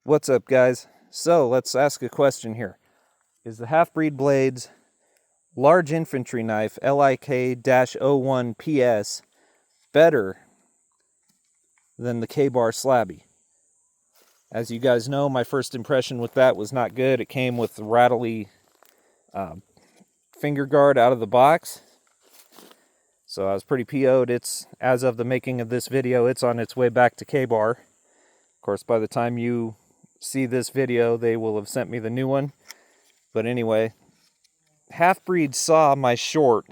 What's up, guys? So let's ask a question here. Is the Halfbreed Blades large infantry knife LIK-01PS better than the K-bar slabby? As you guys know, my first impression with that was not good. It came with the rattly finger guard out of the box. So I was pretty PO'd. It's, as of the making of this video, it's on its way back to K-bar. Of course, by the time you see this video, they will have sent me the new one. But anyway, Halfbreed saw my short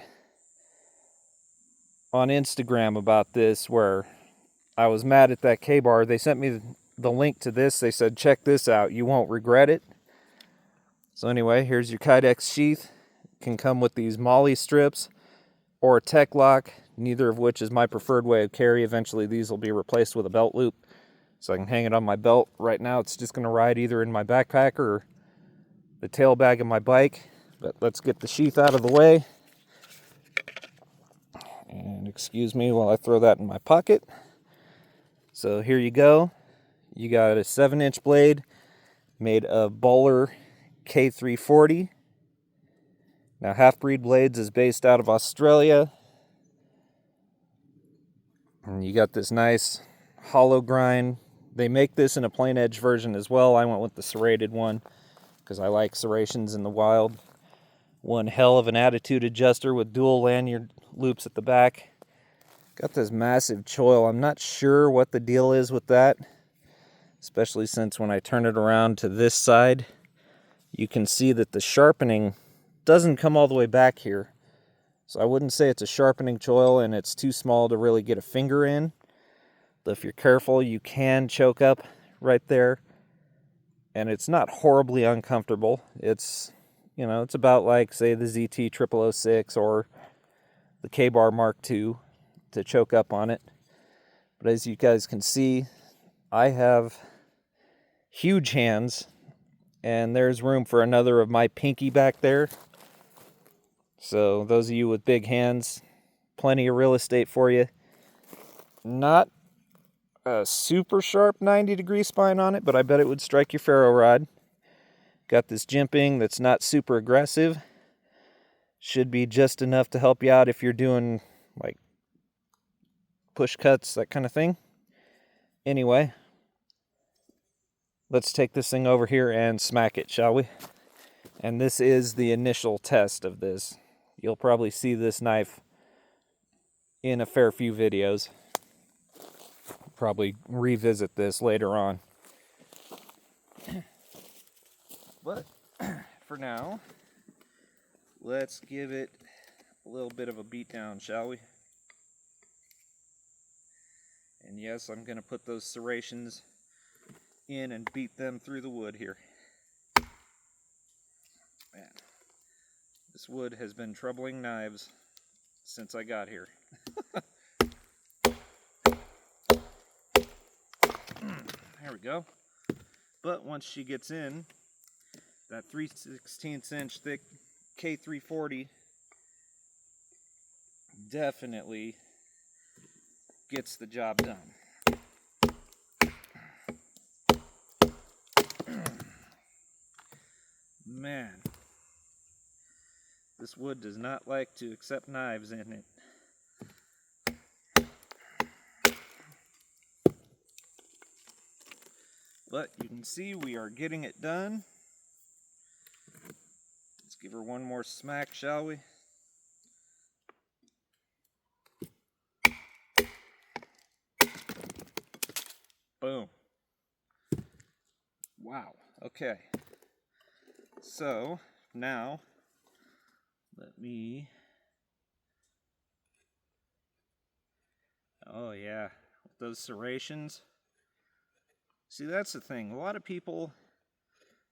on Instagram about this where I was mad at that K-bar. They sent me the link to this. They said, check this out. You won't regret it. So anyway, here's your Kydex sheath. It can come with these molly strips or a tech lock, neither of which is my preferred way of carry. Eventually these will be replaced with a belt loop so I can hang it on my belt. Right now it's just going to ride either in my backpack or the tail bag of my bike. But let's get the sheath out of the way. And excuse me while I throw that in my pocket. So here you go. You got a 7-inch blade made of Bowler K340. Now Halfbreed Blades is based out of Australia. And you got this nice hollow grind. They make this in a plain edge version as well. I went with the serrated one because I like serrations in the wild. One hell of an attitude adjuster with dual lanyard loops at the back. Got this massive choil. I'm not sure what the deal is with that, especially since when I turn it around to this side, you can see that the sharpening doesn't come all the way back here. So I wouldn't say it's a sharpening choil, and it's too small to really get a finger in. But if you're careful, you can choke up right there. And it's not horribly uncomfortable. It's, you know, it's about like, say, the ZT-0006 or the K-bar Mark II to choke up on it. But as you guys can see, I have huge hands, and there's room for another of my pinky back there. So those of you with big hands, plenty of real estate for you. Not a super sharp 90-degree spine on it, but I bet it would strike your ferro rod. Got this jimping that's not super aggressive. Should be just enough to help you out if you're doing like push cuts, that kind of thing. Anyway, let's take this thing over here and smack it, shall we? And this is the initial test of this. You'll probably see this knife in a fair few videos. Probably revisit this later on. But for now, let's give it a little bit of a beat down, shall we? And yes, I'm going to put those serrations in and beat them through the wood here. Man, this wood has been troubling knives since I got here. There we go. But once she gets in, that 3/16 inch thick K340 definitely gets the job done. Man, this wood does not like to accept knives in it. But you can see we are getting it done. Let's give her one more smack, shall we? Boom. Wow. Okay. So now let me. Oh yeah, with those serrations. See, that's the thing. A lot of people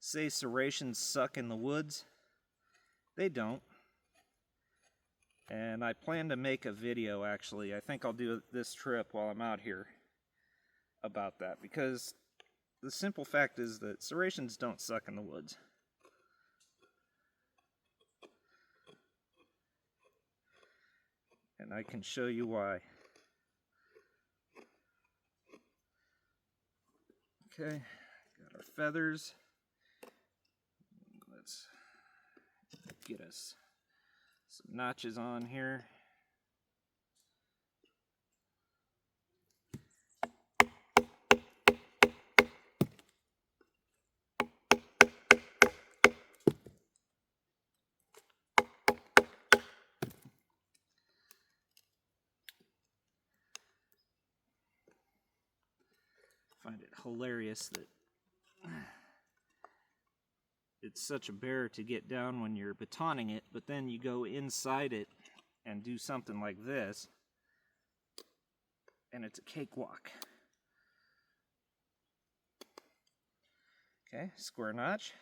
say serrations suck in the woods. They don't. And I plan to make a video, actually. I think I'll do this trip while I'm out here about that. Because the simple fact is that serrations don't suck in the woods. And I can show you why. Okay, got our feathers. Let's get us some notches on here. I find it hilarious that it's such a bear to get down when you're batoning it, but then you go inside it and do something like this, and it's a cakewalk. Okay, square notch.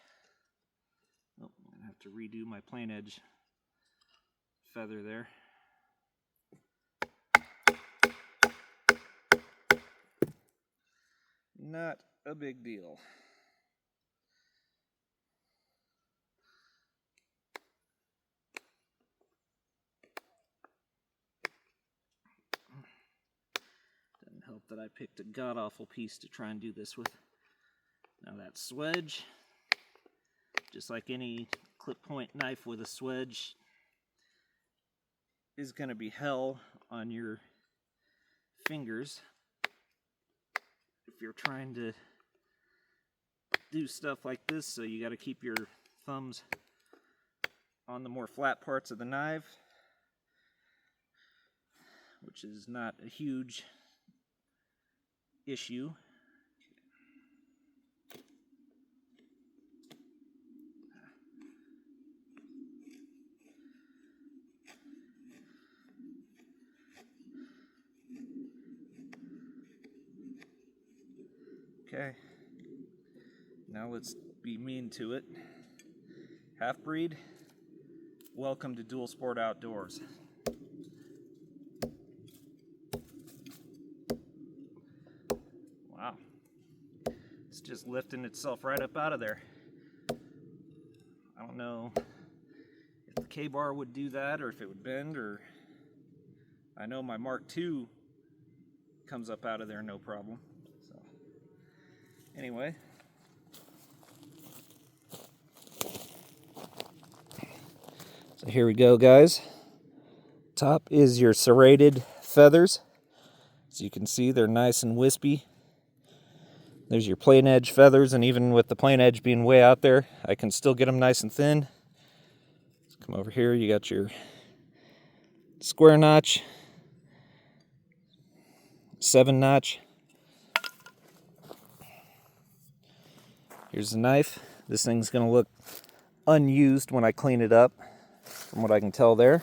Oh, I'm gonna have to redo my plain edge feather there. Not a big deal. Doesn't help that I picked a god-awful piece to try and do this with. Now that swedge, just like any clip point knife with a swedge, is going to be hell on your fingers if you're trying to do stuff like this. So you got to keep your thumbs on the more flat parts of the knife, which is not a huge issue. Okay, now let's be mean to it. Halfbreed, welcome to Dual Sport Outdoors. Wow, it's just lifting itself right up out of there. I don't know if the K-bar would do that or if it would bend, or I know my Mark II comes up out of there no problem. So anyway, so here we go, guys. Top is your serrated feathers. As you can see, they're nice and wispy. There's your plain edge feathers, and even with the plain edge being way out there, I can still get them nice and thin. Let's come over here, you got your square notch, 7 notch. Here's the knife. This thing's gonna look unused when I clean it up, from what I can tell there.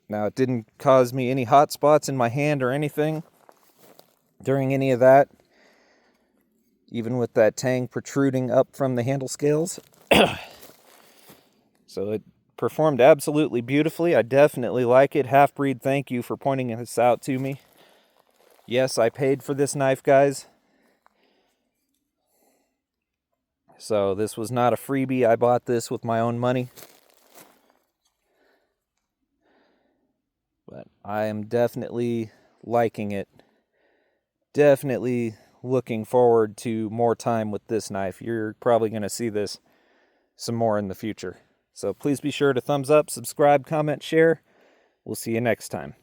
Now, it didn't cause me any hot spots in my hand or anything during any of that, even with that tang protruding up from the handle scales. So it performed absolutely beautifully. I definitely like it. Halfbreed, thank you for pointing this out to me. Yes, I paid for this knife, guys. So this was not a freebie. I bought this with my own money. But I am definitely liking it. Definitely looking forward to more time with this knife. You're probably going to see this some more in the future. So please be sure to thumbs up, subscribe, comment, share. We'll see you next time.